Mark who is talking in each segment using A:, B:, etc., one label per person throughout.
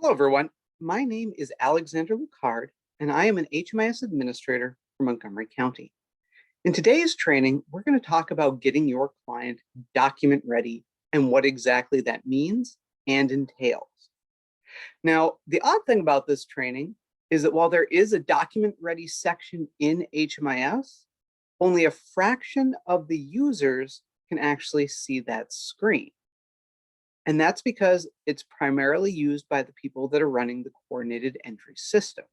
A: Hello, everyone. My name is Alexander Lucard, and I am an HMIS administrator for Montgomery County. In today's training, we're going to talk about getting your client document ready and what exactly that means and entails. Now, the odd thing about this training is that while there is a document ready section in HMIS, only a fraction of the users can actually see that screen. And that's because it's primarily used by the people that are running the coordinated entry system.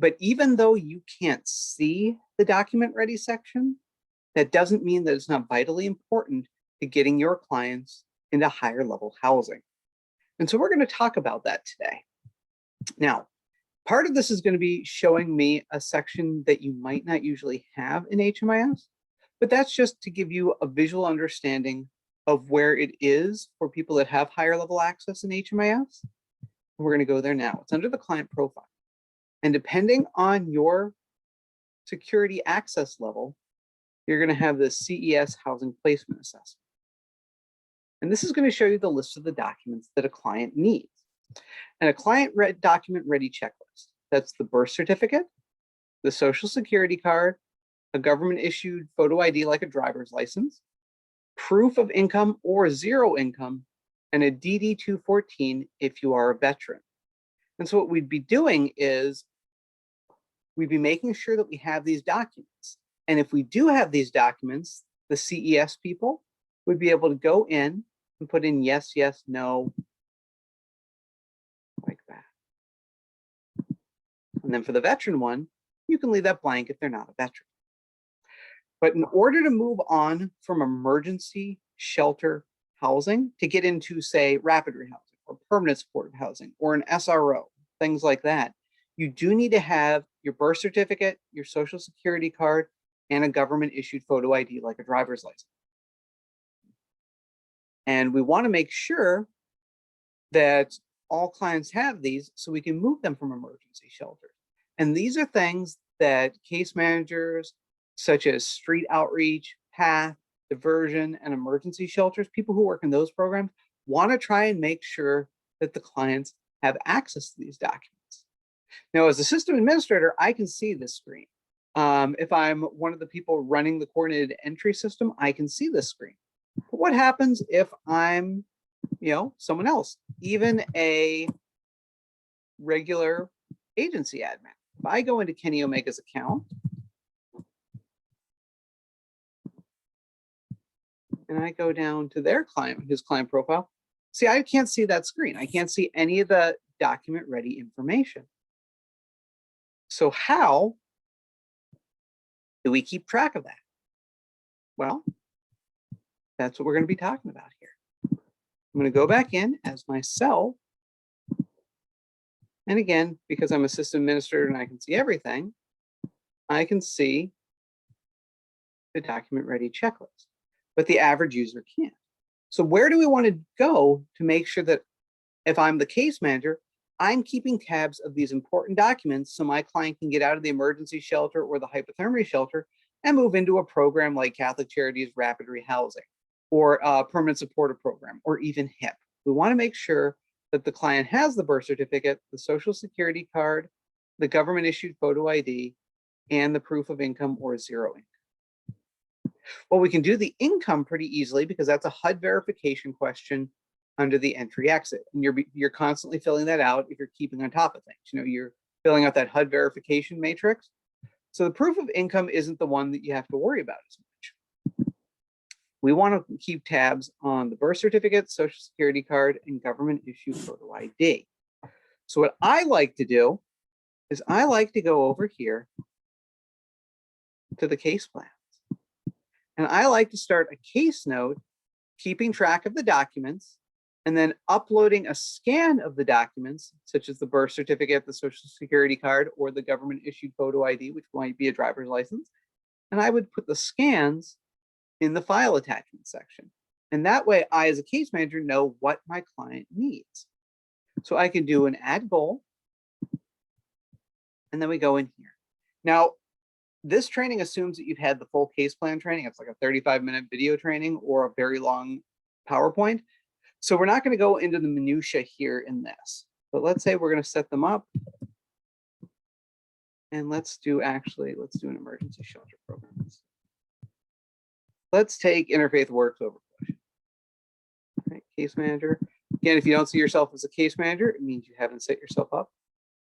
A: But even though you can't see the document ready section, that doesn't mean that it's not vitally important to getting your clients into higher level housing. And so we're going to talk about that today. Now, part of this is going to be showing me a section that you might not usually have in HMIS, but that's just to give you a visual understanding of where it is for people that have higher level access in HMIS. We're going to go there now. It's under the client profile. And depending on your security access level, you're going to have the CES housing placement assessment. And this is going to show you the list of the documents that a client needs. And a client document ready checklist. That's the birth certificate, the social security card, a government issued photo ID like a driver's license, proof of income or zero income, and a DD-214 if you are a veteran. And so what we'd be doing is we'd be making sure that we have these documents. And if we do have these documents, the CES people would be able to go in and put in yes, yes, no, like that. And then for the veteran one, you can leave that blank if they're not a veteran. But in order to move on from emergency shelter housing to get into, say, rapid rehousing or permanent supportive housing or an SRO, things like that, you do need to have your birth certificate, your social security card, and a government issued photo ID like a driver's license. And we want to make sure that all clients have these so we can move them from emergency shelters. And these are things that case managers, such as street outreach, PATH, diversion, and emergency shelters, people who work in those programs want to try and make sure that the clients have access to these documents. Now, as a system administrator, I can see this screen. If I'm one of the people running the coordinated entry system, I can see this screen. But what happens if I'm, someone else, even a regular agency admin? If I go into Kenny Omega's account, and I go down to their client, his client profile, see, I can't see that screen. I can't see any of the document ready information. So how do we keep track of that? Well, that's what we're going to be talking about here. I'm going to go back in as myself. And again, because I'm a system administrator and I can see everything, I can see the document ready checklist, but the average user can't. So where do we want to go to make sure that if I'm the case manager, I'm keeping tabs of these important documents so my client can get out of the emergency shelter or the hypothermia shelter and move into a program like Catholic Charities Rapid Rehousing or a permanent supportive program or even HIP. We want to make sure that the client has the birth certificate, the social security card, the government issued photo ID, and the proof of income or zero income. Well, we can do the income pretty easily because that's a HUD verification question under the entry exit. And you're constantly filling that out if you're keeping on top of things. You're filling out that HUD verification matrix. So the proof of income isn't the one that you have to worry about as much. We want to keep tabs on the birth certificate, social security card, and government issued photo ID. So what I like to do is I like to go over here to the case plans. And I like to start a case note, keeping track of the documents, and then uploading a scan of the documents, such as the birth certificate, the social security card, or the government issued photo ID, which might be a driver's license. And I would put the scans in the file attachment section. And that way I, as a case manager, know what my client needs. So I can do an add goal, and then we go in here. Now, this training assumes that you've had the full case plan training. It's like a 35-minute video training or a very long PowerPoint. So we're not going to go into the minutia here in this. But let's say we're going to set them up. And let's do an emergency shelter program. Let's take Interfaith Works over question. Right, case manager. Again, if you don't see yourself as a case manager, it means you haven't set yourself up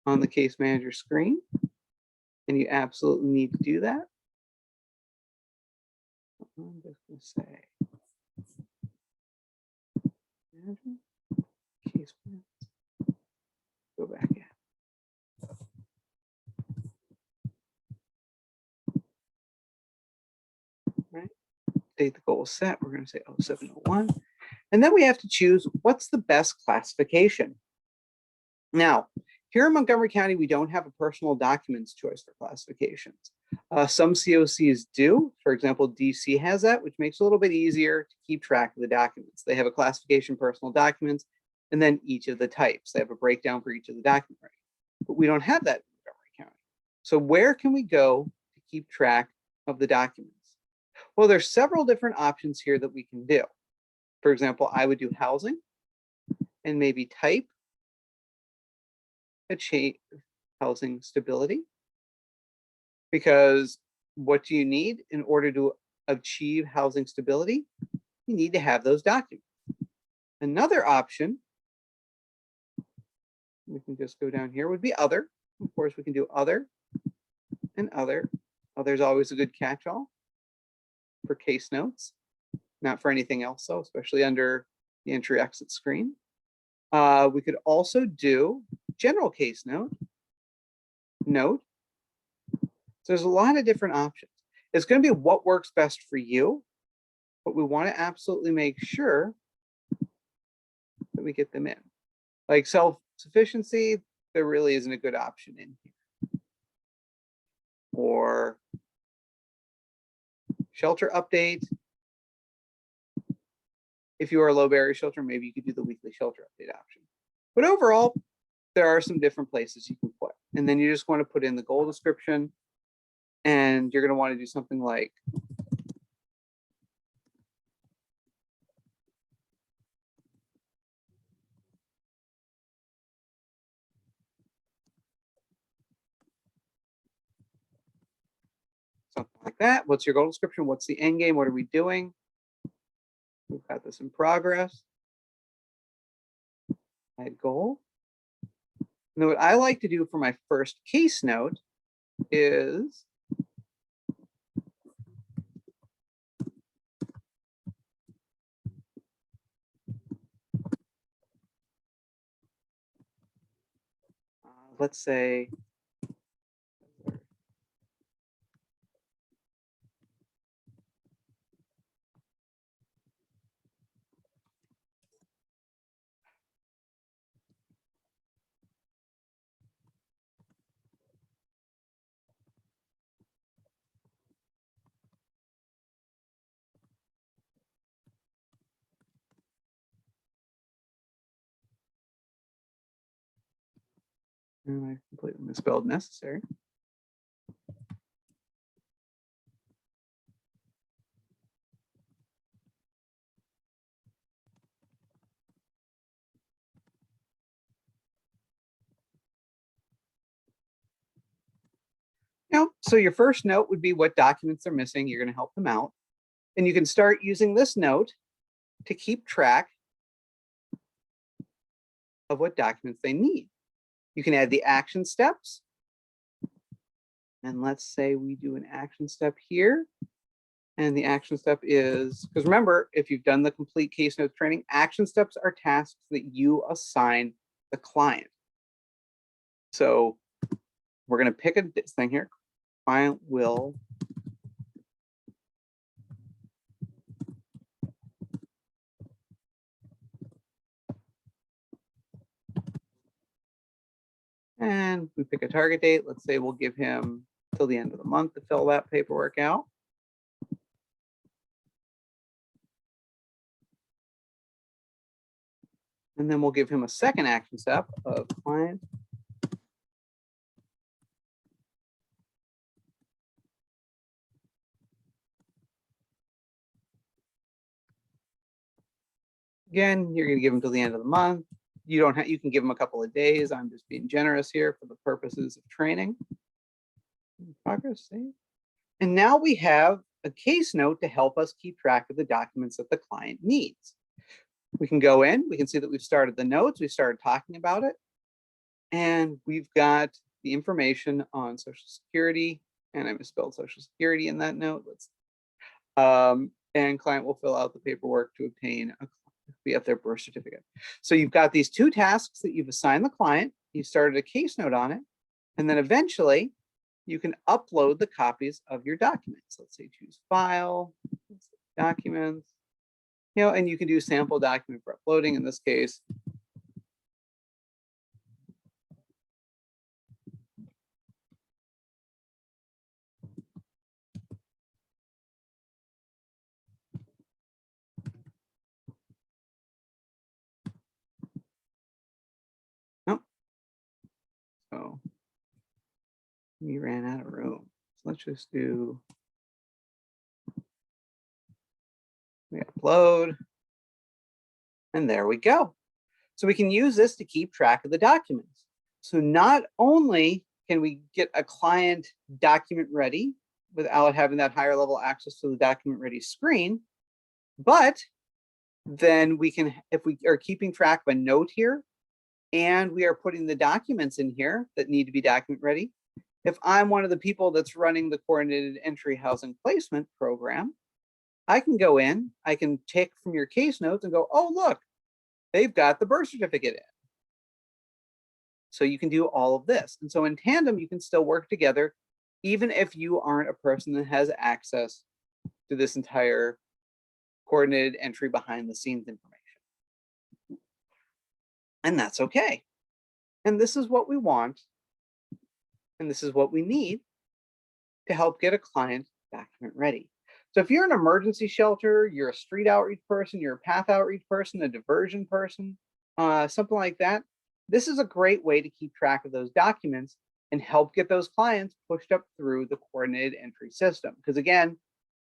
A: on the case manager screen. And you absolutely need to do that. I'm just going to say manager, case manager. Go back in. Right. Date the goal is set. We're going to say 0701. And then we have to choose what's the best classification. Now, here in Montgomery County, we don't have a personal documents choice for classifications. Some COCs do. For example, DC has that, which makes it a little bit easier to keep track of the documents. They have a classification personal documents, and then each of the types. They have a breakdown for each of the documents. But we don't have that in Montgomery County. So where can we go to keep track of the documents? Well, there's several different options here that we can do. For example, I would do housing and maybe type, achieve housing stability. Because what do you need in order to achieve housing stability? You need to have those documents. Another option, we can just go down here, would be other. Of course, we can do other and other. Other's always a good catch-all for case notes, not for anything else, though, especially under the entry exit screen. We could also do general case note. So there's a lot of different options. It's going to be what works best for you, but we want to absolutely make sure that we get them in. Like self-sufficiency, there really isn't a good option in here. Or shelter update. If you are a low barrier shelter, maybe you could do the weekly shelter update option. But overall, there are some different places you can put. And then you just want to put in the goal description. And you're going to want to do something like that. What's your goal description? What's the end game? What are we doing? We've got this in progress. Add goal. Now, what I like to do for my first case note is let's say and I completely misspelled necessary. So your first note would be what documents are missing. You're going to help them out. And you can start using this note to keep track of what documents they need. You can add the action steps. And let's say we do an action step here. And the action step is, because remember, if you've done the complete case notes training, action steps are tasks that you assign the client. So we're going to pick a thing here. Client will and we pick a target date. Let's say we'll give him till the end of the month to fill that paperwork out. And then we'll give him a second action step of client again, you're going to give them till the end of the month. You can give them a couple of days. I'm just being generous here for the purposes of training. Progress save. And now we have a case note to help us keep track of the documents that the client needs. We can go in, we can see that we've started the notes, we started talking about it, and we've got the information on Social Security, and I misspelled Social Security in that note. And client will fill out the paperwork to obtain a copy of their birth certificate. So you've got these two tasks that you've assigned the client, you started a case note on it, and then eventually you can upload the copies of your documents. Let's say choose file, documents, and you can do sample document for uploading in this case. Nope. So we ran out of room. So let's just do, we upload, and there we go. So we can use this to keep track of the documents. So not only can we get a client document ready without having that higher level access to the document ready screen, but then we can, if we are keeping track of a note here and we are putting the documents in here that need to be document ready, if I'm one of the people that's running the coordinated entry housing placement program, I can go in, I can take from your case notes and go, oh, look, they've got the birth certificate in. So you can do all of this. And so in tandem, you can still work together, even if you aren't a person that has access to this entire coordinated entry behind the scenes information. And that's okay. And this is what we want. And this is what we need to help get a client document ready. So if you're an emergency shelter, you're a street outreach person, you're a path outreach person, a diversion person, something like that, this is a great way to keep track of those documents and help get those clients pushed up through the coordinated entry system. Because again,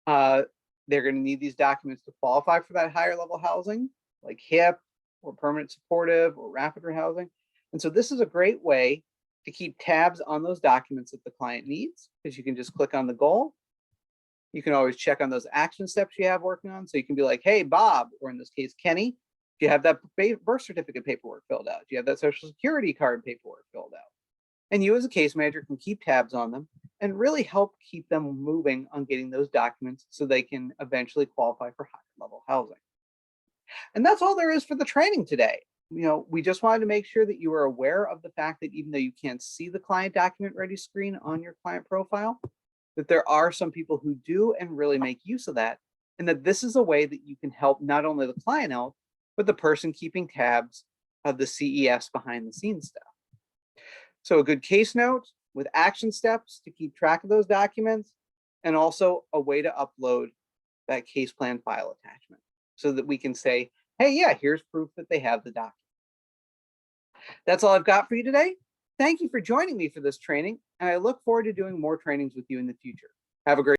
A: they're going to need these documents to qualify for that higher level housing, like HIP or permanent supportive or rapid rehousing. And so this is a great way to keep tabs on those documents that the client needs, because you can just click on the goal. You can always check on those action steps you have working on. So you can be like, hey, Bob, or in this case, Kenny, do you have that birth certificate paperwork filled out? Do you have that social security card paperwork filled out? And you as a case manager can keep tabs on them and really help keep them moving on getting those documents so they can eventually qualify for higher level housing. And that's all there is for the training today. We just wanted to make sure that you are aware of the fact that even though you can't see the client document ready screen on your client profile, that there are some people who do and really make use of that, and that this is a way that you can help not only the client out, but the person keeping tabs of the CES behind the scenes stuff. So a good case note with action steps to keep track of those documents, and also a way to upload that case plan file attachment so that we can say, hey, yeah, here's proof that they have the document. That's all I've got for you today. Thank you for joining me for this training, and I look forward to doing more trainings with you in the future. Have a great